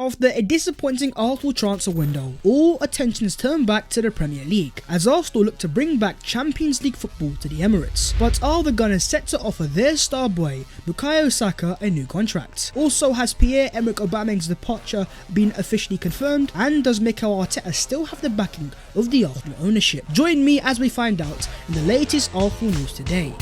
After a disappointing Arsenal transfer window, all attention is turned back to the Premier League, as Arsenal look to bring back Champions League football to the Emirates. But are the Gunners set to offer their star boy, Bukayo Saka, a new contract? Also, has Pierre Emerick Aubameyang's departure been officially confirmed? And does Mikel Arteta still have the backing of the Arsenal ownership? Join me as we find out in the latest Arsenal news today.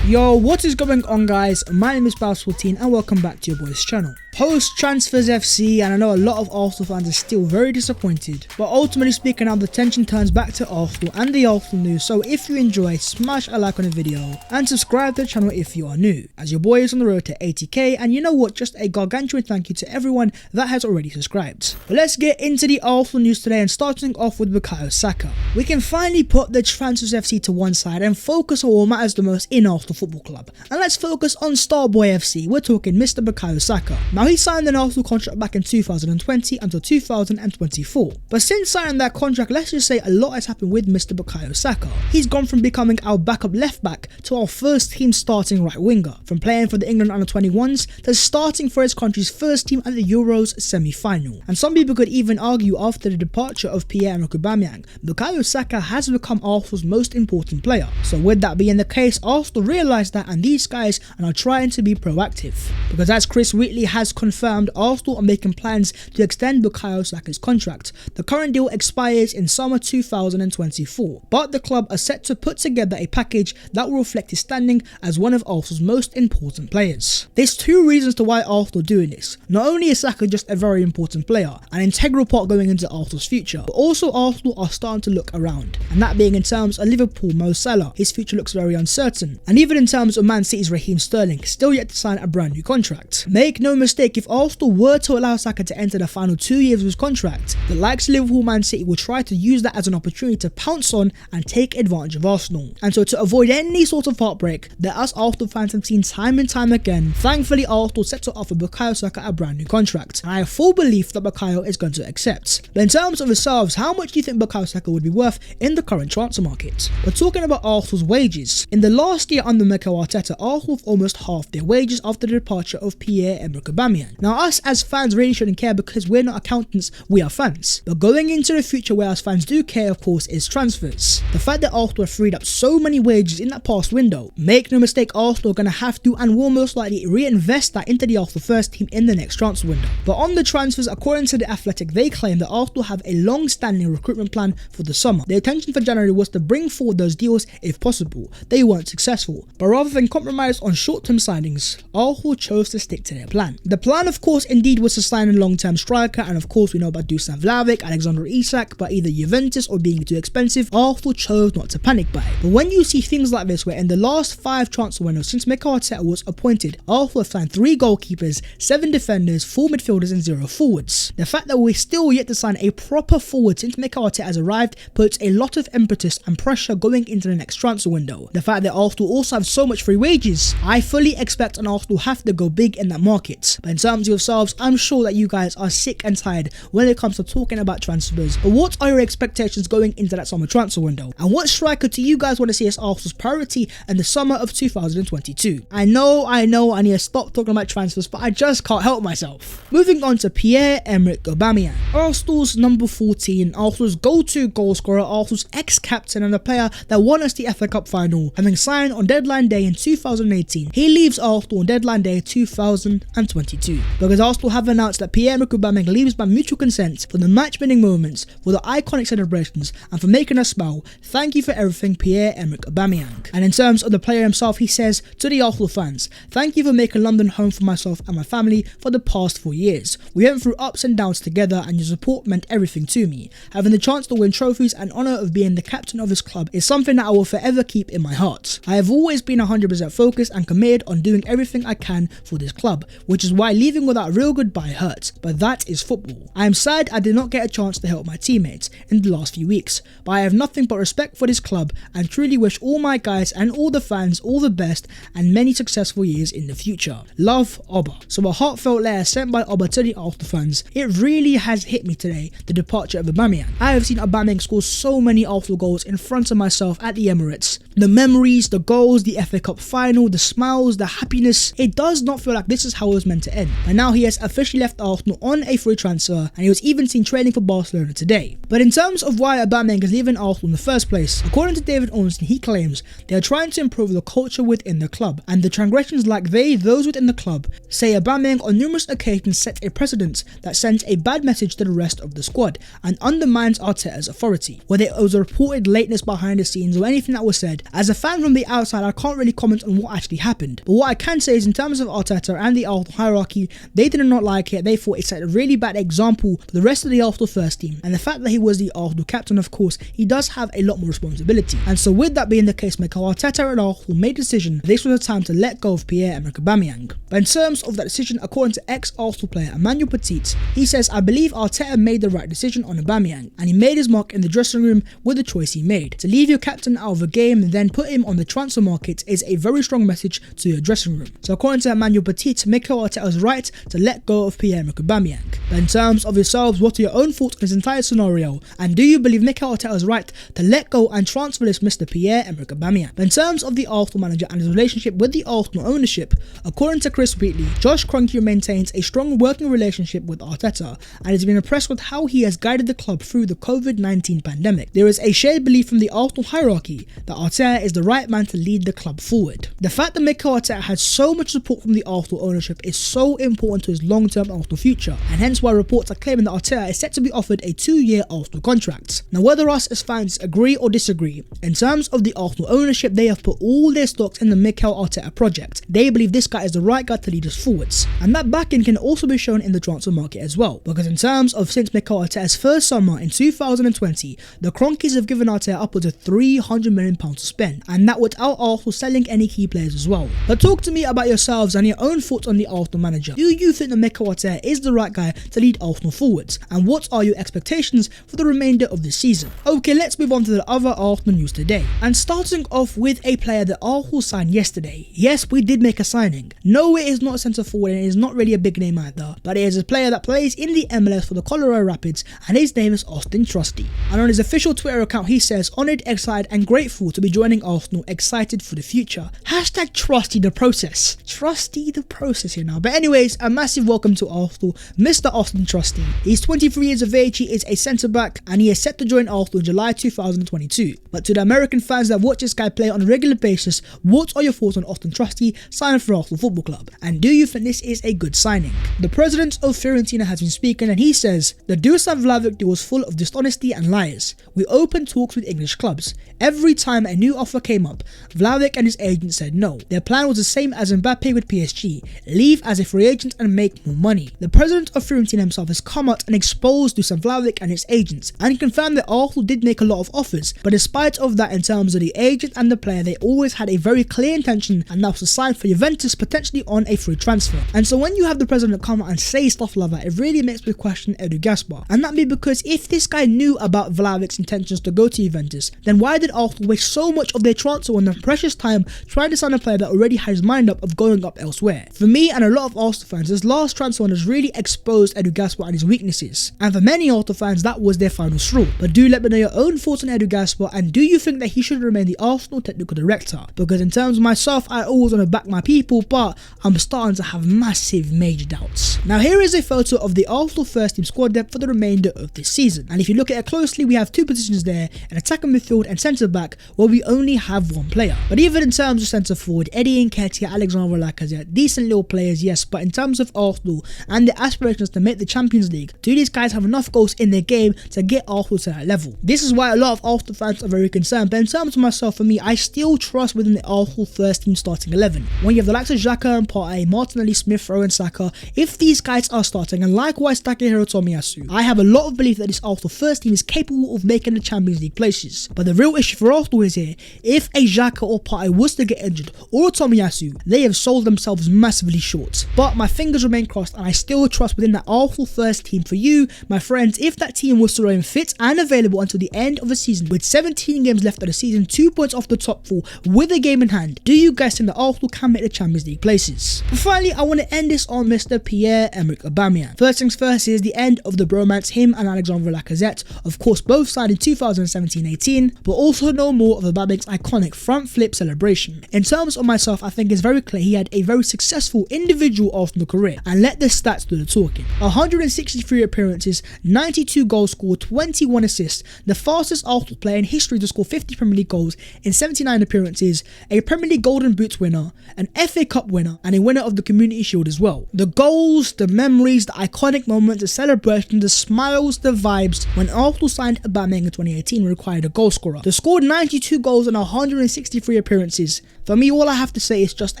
Yo, what is going on, guys? My name is Barcelona and welcome back to your boys channel. Post transfers FC, and I know a lot of Arsenal fans are still very disappointed, but ultimately speaking now, the tension turns back to Arsenal and the Arsenal news. So if you enjoy, smash a like on the video and subscribe to the channel if you are new, as your boy is on the road to 80k. And you know what, just a gargantuan thank you to everyone that has already subscribed. But let's get into the Arsenal news today, and starting off with Bukayo Saka. We can finally put the transfers FC to one side and focus on what matters the most in Arsenal Football Club, and let's focus on Starboy FC. We're talking Mr. Bukayo Saka. Now, he signed an Arsenal contract back in 2020 until 2024, but since signing that contract, let's just say a lot has happened with Mr. Bukayo Saka. He's gone from becoming our backup left back to our first team starting right winger, from playing for the England under-21s to starting for his country's first team at the Euros semi-final. And some people could even argue, after the departure of Pierre Emerick Aubameyang, Bukayo Saka has become Arsenal's most important player. So with that being the case, Arsenal realised that, and these guys are now trying to be proactive, because as Chris Wheatley has confirmed, Arsenal are making plans to extend Bukayo Saka's contract. The current deal expires in summer 2024, but the club are set to put together a package that will reflect his standing as one of Arsenal's most important players. There's two reasons to why Arsenal are doing this. Not only is Saka just a very important player, an integral part going into Arsenal's future, but also Arsenal are starting to look around, and that being in terms of Liverpool Mo Salah, his future looks very uncertain, and even in terms of Man City's Raheem Sterling, still yet to sign a brand new contract. Make no mistake, if Arsenal were to allow Saka to enter the final 2 years of his contract, the likes of Liverpool, Man City will try to use that as an opportunity to pounce on and take advantage of Arsenal. And so, to avoid any sort of heartbreak that us Arsenal fans have seen time and time again, thankfully Arsenal set to offer Bukayo Saka a brand new contract, and I have full belief that Bukayo is going to accept. But in terms of reserves, how much do you think Bukayo Saka would be worth in the current transfer market? We're talking about Arsenal's wages. In the last year under Mikel Arteta, Arsenal have almost halved their wages after the departure of Pierre Emerick Aubameyang. Now, us as fans really shouldn't care, because we're not accountants, we are fans. But going into the future, where us fans do care, of course, is transfers. The fact that Arsenal have freed up so many wages in that past window, make no mistake, Arsenal are going to have to and will most likely reinvest that into the Arsenal first team in the next transfer window. But on the transfers, according to The Athletic, they claim that Arsenal have a long-standing recruitment plan for the summer. The intention for January was to bring forward those deals if possible. They weren't successful, but rather than compromise on short-term signings, Arsenal chose to stick to their plan. The plan, of course, indeed was to sign a long-term striker, and of course we know about Dusan Vlahovic, Alexander Isak, but either Juventus or being too expensive, Arsenal chose not to panic buy. But when you see things like this, where in the last 5 transfer windows since Mikel Arteta was appointed, Arsenal have signed 3 goalkeepers, 7 defenders, 4 midfielders and 0 forwards. The fact that we're still yet to sign a proper forward since Mikel Arteta has arrived puts a lot of impetus and pressure going into the next transfer window. The fact that Arsenal also have so much free wages, I fully expect an Arsenal have to go big in that market. But in terms of yourselves, I'm sure that you guys are sick and tired when it comes to talking about transfers. But what are your expectations going into that summer transfer window? And what striker do you guys want to see as Arsenal's priority in the summer of 2022? I know, I need to stop talking about transfers, but I just can't help myself. Moving on to Pierre Emerick Aubameyang. Arsenal's number 14, Arsenal's go-to goal scorer, Arsenal's ex-captain and the player that won us the FA Cup final, having signed on deadline day in 2018. He leaves Arsenal on deadline day 2022, because Arsenal have announced that Pierre Emerick Aubameyang leaves by mutual consent for the match-winning moments, for the iconic celebrations, and for making us smile. Thank you for everything, Pierre Emerick Aubameyang. And in terms of the player himself, he says to the Arsenal fans, "Thank you for making London home for myself and my family for the past 4 years. We went through ups and downs together, and your support meant everything to me. Having the chance to win trophies and honour of being the captain of this club is something that I will forever keep in my heart. I have always been 100% focused and committed on doing everything I can for this club, which is why leaving without a real goodbye hurts, but that is football. I am sad I did not get a chance to help my teammates in the last few weeks, but I have nothing but respect for this club and truly wish all my guys and all the fans all the best and many successful years in the future. Love, Oba." So a heartfelt letter sent by Oba to the Arsenal fans. It really has hit me today, the departure of Aubameyang. I have seen Aubameyang score so many Arsenal goals in front of myself at the Emirates. The memories, the goals, the FA Cup final, the smiles, the happiness, it does not feel like this is how it was meant to end. And now he has officially left Arsenal on a free transfer, and he was even seen training for Barcelona today. But in terms of why Aubameyang is leaving Arsenal in the first place, according to David Ornstein, he claims they are trying to improve the culture within the club, and the transgressions like those within the club, say Aubameyang on numerous occasions set a precedent that sends a bad message to the rest of the squad and undermines Arteta's authority. Whether it was a reported lateness behind the scenes or anything that was said, as a fan from the outside I can't really comment on what actually happened. But what I can say is in terms of Arteta and the Arsenal hierarchy, they did not like it. They thought it set a really bad example for the rest of the Arsenal first team, and the fact that he was the Arsenal captain, of course, he does have a lot more responsibility. And so with that being the case, Mikel Arteta and Arsenal made the decision that this was the time to let go of Pierre Emerick Aubameyang. But in terms of that decision, according to ex-Arsenal player Emmanuel Petit, he says, "I believe Arteta made the right decision on Aubameyang, and he made his mark in the dressing room with the choice he made. To leave your captain out of a game and then put him on the transfer market is a very strong message to your dressing room." So according to Emmanuel Petit, Mikel Arteta was right to let go of Pierre-Emerick Aubameyang. But in terms of yourselves, what are your own thoughts on this entire scenario? And do you believe Mikel Arteta was right to let go and transfer this Mr. Pierre-Emerick Aubameyang? But in terms of the Arsenal manager and his relationship with the Arsenal ownership, according to Chris Wheatley, Josh Kroenke maintains a strong working relationship with Arteta and has been impressed with how he has guided the club through the COVID-19 pandemic. There is a shared belief from the Arsenal hierarchy that Arteta is the right man to lead the club forward. The fact that Mikel Arteta has so much support from the Arsenal ownership is so important to his long-term Arsenal future, and hence why reports are claiming that Arteta is set to be offered a 2-year Arsenal contract. Now whether us as fans agree or disagree, in terms of the Arsenal ownership, they have put all their stocks in the Mikel Arteta project. They believe this guy is the right guy to lead us forwards, and that backing can also be shown in the transfer market as well, because in terms of since Mikel Arteta's first summer in 2020, the Kroenkes have given Arteta upwards of £300 million to spend, and that without Arsenal selling any key players as well. But talk to me about yourselves and your own thoughts on the Arsenal manager. Do you think that Mikel Arteta is the right guy to lead Arsenal forwards, and what are your expectations for the remainder of this season? Okay, let's move on to the other Arsenal news today, and starting off with a player that Arsenal signed yesterday. Yes, we did make a signing. No, it is not a centre forward and it is not really a big name either, but it is a player that plays in the MLS for the Colorado Rapids, and his name is Austin Trusty. And on his official Twitter account he says, "Honoured, excited and grateful to be joining Arsenal, excited for the future. Hashtag Trusty the process." Trusty the process here now. But anyways, a massive welcome to Arsenal, Mr. Austin Trusty. He's 23 years of age, he is a centre back, and he is set to join Arsenal in July 2022. But to the American fans that watch this guy play on a regular basis, what are your thoughts on Austin Trusty signing for Arsenal Football Club? And do you think this is a good signing? The president of Fiorentina has been speaking, and he says, "The Dusan Vlahovic deal was full of dishonesty and lies. We opened talks with English clubs. Every time a new offer came up, Vlahovic and his agent said no. Their plan was the same as Mbappe with PSG, leave as a free agent and make more money." The president of Fiorentina himself has come out and exposed Dusan Vlahovic and his agents, and confirmed that Arsenal did make a lot of offers, but despite of that, in terms of the agent and the player, they always had a very clear intention, and that was to sign for Juventus, potentially on a free transfer. And so when you have the president come out and say stuff like that, it really makes me question Edu Gaspar. And that be because if this guy knew about Vlahovic's intentions to go to Juventus, then why did Arsenal waste so much of their transfer on their precious time trying to sign a player that already had his mind up of going up elsewhere? For me and a lot of Arsenal fans, this last transfer has really exposed Edu Gaspar and his weaknesses, and for many Arsenal fans that was their final straw. But do let me know your own thoughts on Edu Gaspar, and do you think that he should remain the Arsenal technical director? Because in terms of myself, I always want to back my people, but I'm starting to have massive major doubts. Now here is a photo of the Arsenal first team squad depth for the remainder of this season, and if you look at it closely, we have two positions there, an attacking midfield and centre back, where we only have one player. But even in terms of centre forward, Eddie Nketiah, Alexandre Lacazette, decent little players, yes, but in terms of Arsenal and their aspirations to make the Champions League, do these guys have enough goals in their game to get Arsenal to that level? This is why a lot of Arsenal fans are very concerned. But in terms of myself, for me, I still trust within the Arsenal first team starting 11. When you have the likes of Xhaka and Partey, Martinelli, Smith Rowe and Saka, if these guys are starting, and likewise Takehiro Tomiyasu, I have a lot of belief that this Arsenal first team is capable of making the Champions League places. But the real issue for Arsenal is here, if a Xhaka or Partey was to get injured, or Tomiyasu, they have sold themselves massively short. But my fingers remain crossed, and I still trust within that Arsenal first team. For you, my friends, if that team was to remain fit and available until the end of the season, with 17 games left of the season, 2 points off the top 4, with a game in hand, do you guys think that Arsenal can make the Champions League places? But finally, I want to end this on Mr. Pierre Emerick Aubameyang. First things first is the end of the bromance, him and Alexandre Lacazette. Of course, both signed in 2017-18, but also no more of Aubameyang Aubameyang's iconic front flip celebration. In terms of myself, I think it's very clear he had a very successful individual Arsenal career, and let the stats do the talking. 163 appearances, 92 goals scored, 21 assists, the fastest Arsenal player in history to score 50 Premier League goals in 79 appearances, a Premier League Golden Boots winner, an FA Cup winner, and a winner of the Community Shield as well. The goals, the memories, the iconic moments, the celebration, the smiles, the vibes. When Arsenal signed Aubameyang in 2018, required a goal scorer. They scored 92 goals in 163 appearances. For me, all I have to say is just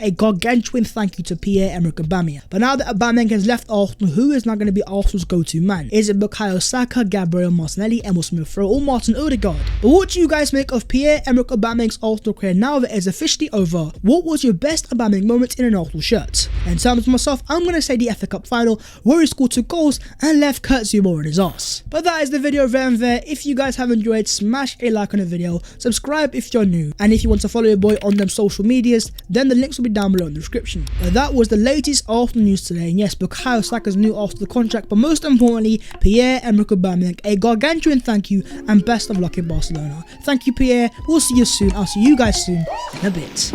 a gargantuan thank you to Pierre Emerick Aubameyang. But now that Aubameyang has left Arsenal, who is now going to be Arsenal's go-to man? Is it Bukayo Saka, Gabriel Martinelli, Emil Smith-Rowe, or Martin Odegaard? But what do you guys make of Pierre Emerick Aubameyang's Arsenal career now that it is officially over? What was your best Aubameyang moment in an Arsenal shirt? In terms of myself, I'm going to say the FA Cup final, where he scored 2 goals and left Kurt Zouma in his ass. But that is the video there and there. If you guys have enjoyed, smash a like on the video, subscribe if you're new, and if you want to follow your boy on them social medias, then the links will be down below in the description. But that was the latest Arsenal news today, and yes, Bukayo Saka's new Arsenal contract, but most importantly, Pierre Emerick Aubameyang, a gargantuan thank you and best of luck in Barcelona. Thank you, Pierre. We'll see you soon. I'll see you guys soon in a bit.